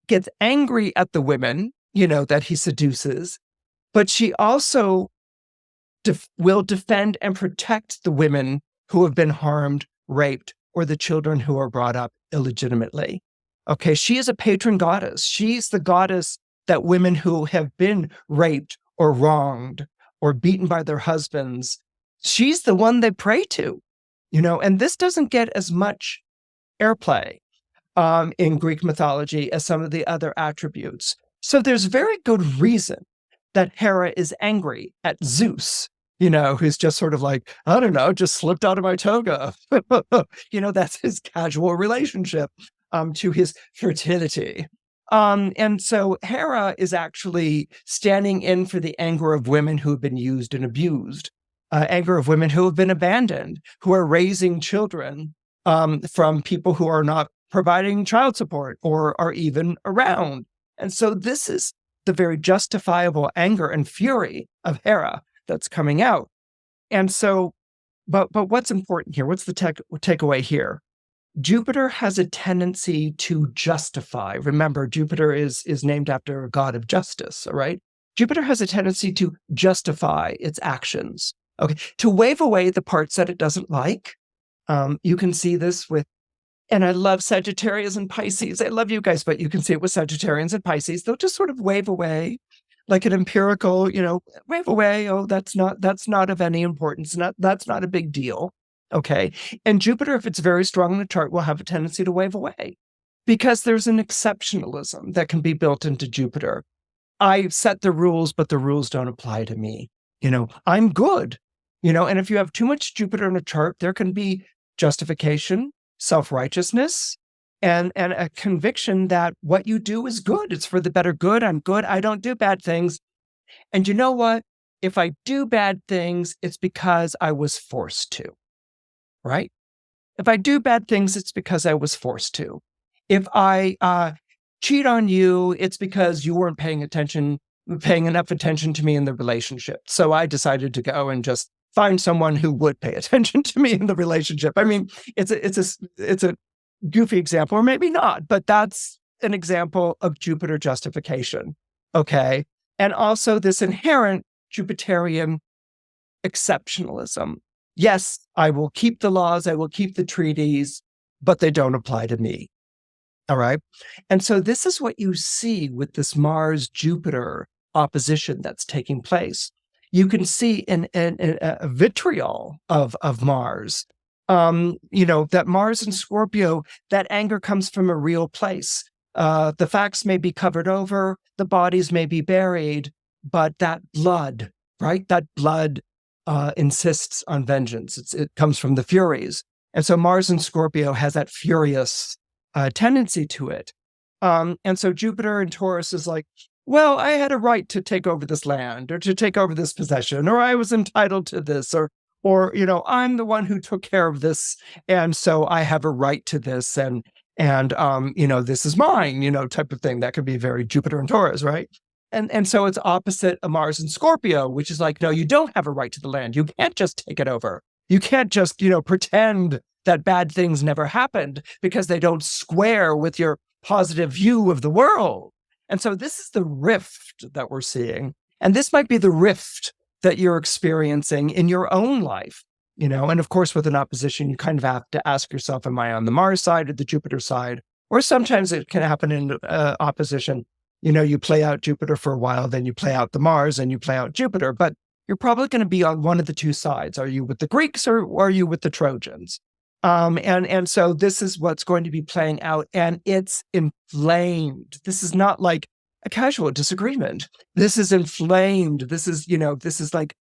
Speaker 1: gets angry at the women, that he seduces, but she also will defend and protect the women who have been harmed, raped, or the children who are brought up illegitimately. Okay, she is a patron goddess. She's the goddess that women who have been raped or wronged or beaten by their husbands, she's the one they pray to, and this doesn't get as much airplay in Greek mythology as some of the other attributes. So there's very good reason that Hera is angry at Zeus, who's just sort of like, I don't know, just slipped out of my toga. That's his casual relationship to his fertility. And so Hera is actually standing in for the anger of women who have been used and abused, anger of women who have been abandoned, who are raising children from people who are not providing child support or are even around. And so this is the very justifiable anger and fury of Hera that's coming out. And so, but what's important here? What's the takeaway here? Jupiter has a tendency to justify. Remember, Jupiter is named after a god of justice, all right? Jupiter has a tendency to justify its actions, okay? To wave away the parts that it doesn't like. You can see this with, and I love Sagittarius and Pisces. I love you guys, but you can see it with Sagittarians and Pisces. They'll just sort of wave away like an empirical, wave away. Oh, that's not of any importance. That's not a big deal. Okay. And Jupiter, if it's very strong in the chart, will have a tendency to wave away because there's an exceptionalism that can be built into Jupiter. I set the rules, but the rules don't apply to me. I'm good, and if you have too much Jupiter in a chart, there can be justification, self-righteousness, and a conviction that what you do is good. It's for the better good. I'm good. I don't do bad things. And you know what? If I do bad things, it's because I was forced to, right? If I do bad things, it's because I was forced to. If I cheat on you, it's because you weren't paying enough attention to me in the relationship. So I decided to go and just find someone who would pay attention to me in the relationship. I mean, it's a goofy example, or maybe not, but that's an example of Jupiter justification. Okay. And also this inherent Jupiterian exceptionalism. Yes, I will keep the laws, I will keep the treaties, but they don't apply to me. All right. And so this is what you see with this Mars-Jupiter opposition that's taking place. You can see in a vitriol of Mars, that Mars and Scorpio, that anger comes from a real place. The facts may be covered over, the bodies may be buried, but that blood, right? That blood insists on vengeance. It comes from the Furies. And so Mars and Scorpio has that furious tendency to it. And so Jupiter in Taurus is like, well, I had a right to take over this land or to take over this possession, or I was entitled to this, or I'm the one who took care of this. And so I have a right to this. And this is mine, type of thing. That could be very Jupiter and Taurus, right? And so it's opposite of Mars and Scorpio, which is like, no, you don't have a right to the land. You can't just take it over. You can't just, pretend that bad things never happened because they don't square with your positive view of the world. And so this is the rift that we're seeing. And this might be the rift that you're experiencing in your own life, and of course, with an opposition, you kind of have to ask yourself, am I on the Mars side or the Jupiter side? Or sometimes it can happen in opposition. You play out Jupiter for a while, then you play out the Mars and you play out Jupiter, but you're probably going to be on one of the two sides. Are you with the Greeks or are you with the Trojans? And so this is what's going to be playing out, and it's inflamed. This is not like a casual disagreement. This is inflamed. This is like,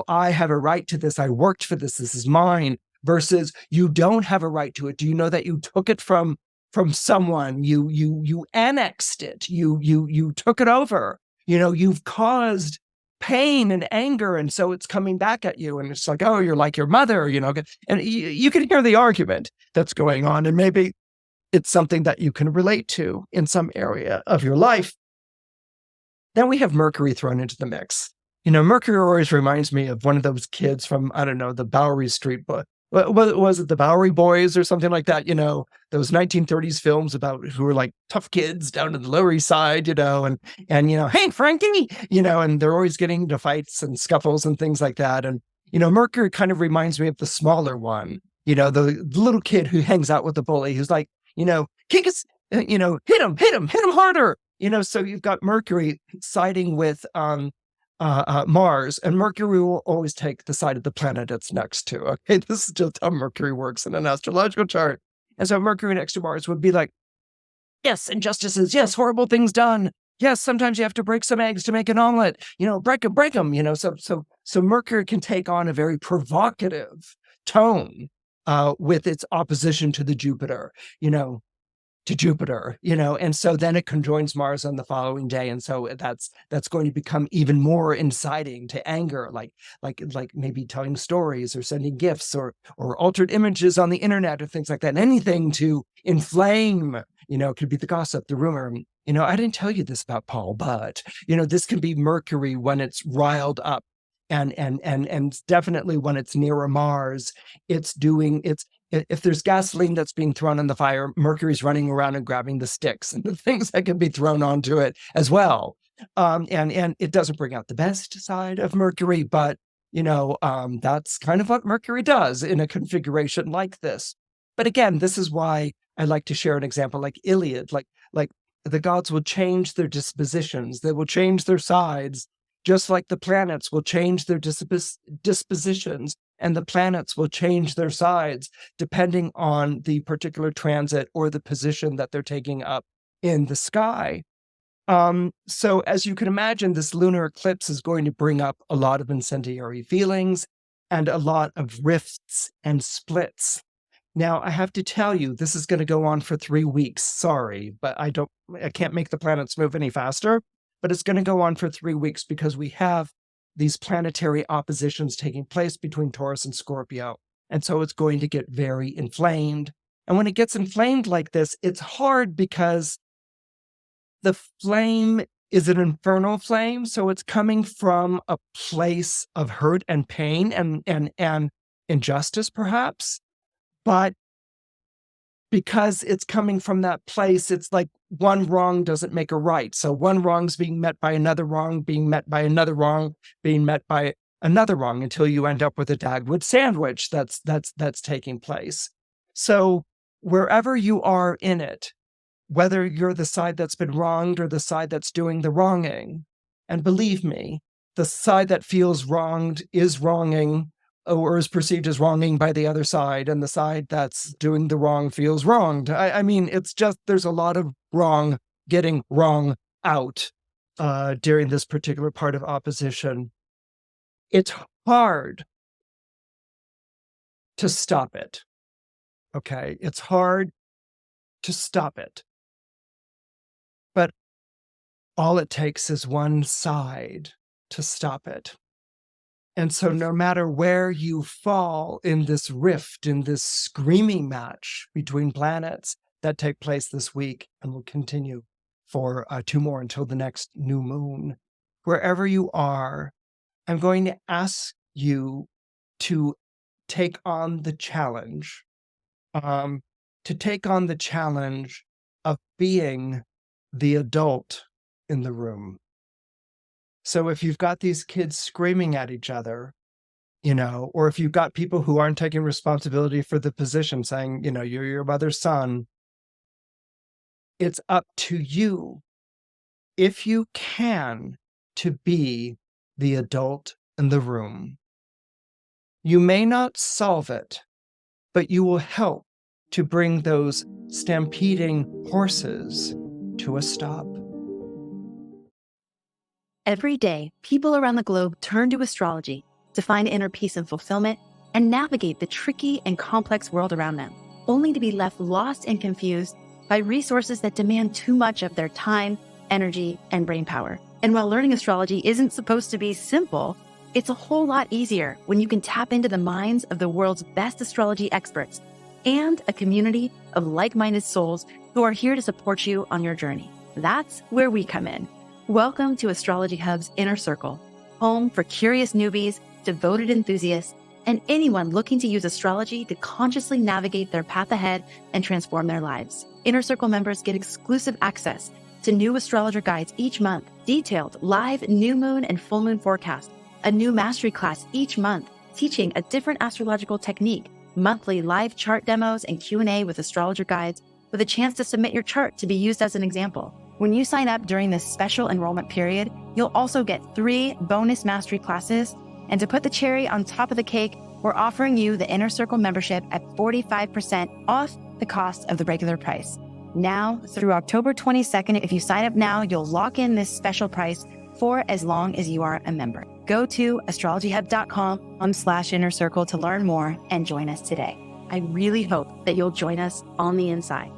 Speaker 1: I have a right to this. I worked for this. This is mine, versus you don't have a right to it. Do you know that you took it from someone? You annexed it. You took it over. You've caused pain and anger, and so it's coming back at you, and it's like, oh, you're like your mother, and you can hear the argument that's going on, and maybe it's something that you can relate to in some area of your life. Then we have Mercury thrown into the mix. Mercury always reminds me of one of those kids from, I don't know, the Bowery Street book. What was it, the Bowery Boys or something like that? Those 1930s films about who were like tough kids down in the Lower East Side, and hey, Frankie, and they're always getting into fights and scuffles and things like that. And, Mercury kind of reminds me of the smaller one, the little kid who hangs out with the bully, who's like, kick us, hit him harder. So you've got Mercury siding with Mars, and Mercury will always take the side of the planet it's next to. Okay, this is just how Mercury works in an astrological chart. And so Mercury next to Mars would be like, yes, injustices, yes, horrible things done. Yes, sometimes you have to break some eggs to make an omelet. Break them. So Mercury can take on a very provocative tone with its opposition to the Jupiter. And so then it conjoins Mars on the following day, and so that's going to become even more inciting to anger, like maybe telling stories or sending gifts or altered images on the internet or things like that. And anything to inflame, it could be the gossip, the rumor. I didn't tell you this about Paul, but this can be Mercury when it's riled up, and definitely when it's near a Mars, if there's gasoline that's being thrown on the fire, Mercury's running around and grabbing the sticks and the things that can be thrown onto it as well. And it doesn't bring out the best side of Mercury, but, that's kind of what Mercury does in a configuration like this. But again, this is why I like to share an example like Iliad, like the gods will change their dispositions. They will change their sides, just like the planets will change their dispositions, and the planets will change their sides depending on the particular transit or the position that they're taking up in the sky. So as you can imagine, this lunar eclipse is going to bring up a lot of incendiary feelings and a lot of rifts and splits. Now, I have to tell you, this is going to go on for 3 weeks. Sorry, but I can't make the planets move any faster. But it's going to go on for 3 weeks because we have these planetary oppositions taking place between Taurus and Scorpio. And so it's going to get very inflamed. And when it gets inflamed like this, it's hard because the flame is an infernal flame. So it's coming from a place of hurt and pain and injustice, perhaps. But because it's coming from that place, it's like one wrong doesn't make a right. So one wrong's being met by another wrong, being met by another wrong, being met by another wrong, until you end up with a Dagwood sandwich that's taking place. So wherever you are in it, whether you're the side that's been wronged or the side that's doing the wronging, and believe me, the side that feels wronged is wronging, or is perceived as wronging by the other side, and the side that's doing the wrong feels wronged. I mean, it's just, there's a lot of wrong getting wrong out during this particular part of opposition. It's hard to stop it. Okay, it's hard to stop it. But all it takes is one side to stop it. And so no matter where you fall in this rift, in this screaming match between planets that take place this week and will continue for 2 more until the next new moon, wherever you are, I'm going to ask you to take on the challenge, of being the adult in the room. So if you've got these kids screaming at each other, or if you've got people who aren't taking responsibility for the position saying, you're your mother's son, it's up to you, if you can, to be the adult in the room. You may not solve it, but you will help to bring those stampeding horses to a stop.
Speaker 2: Every day, people around the globe turn to astrology to find inner peace and fulfillment and navigate the tricky and complex world around them, only to be left lost and confused by resources that demand too much of their time, energy, and brain power. And while learning astrology isn't supposed to be simple, it's a whole lot easier when you can tap into the minds of the world's best astrology experts and a community of like-minded souls who are here to support you on your journey. That's where we come in. Welcome to Astrology Hub's Inner Circle, home for curious newbies, devoted enthusiasts, and anyone looking to use astrology to consciously navigate their path ahead and transform their lives. Inner Circle members get exclusive access to new astrologer guides each month, detailed live new moon and full moon forecast, a new mastery class each month teaching a different astrological technique, monthly live chart demos and Q&A with astrologer guides with a chance to submit your chart to be used as an example. When you sign up during this special enrollment period, you'll also get 3 bonus mastery classes. And to put the cherry on top of the cake, we're offering you the Inner Circle membership at 45% off the cost of the regular price. Now, through October 22nd, if you sign up now, you'll lock in this special price for as long as you are a member. Go to astrologyhub.com/inner circle to learn more and join us today. I really hope that you'll join us on the inside.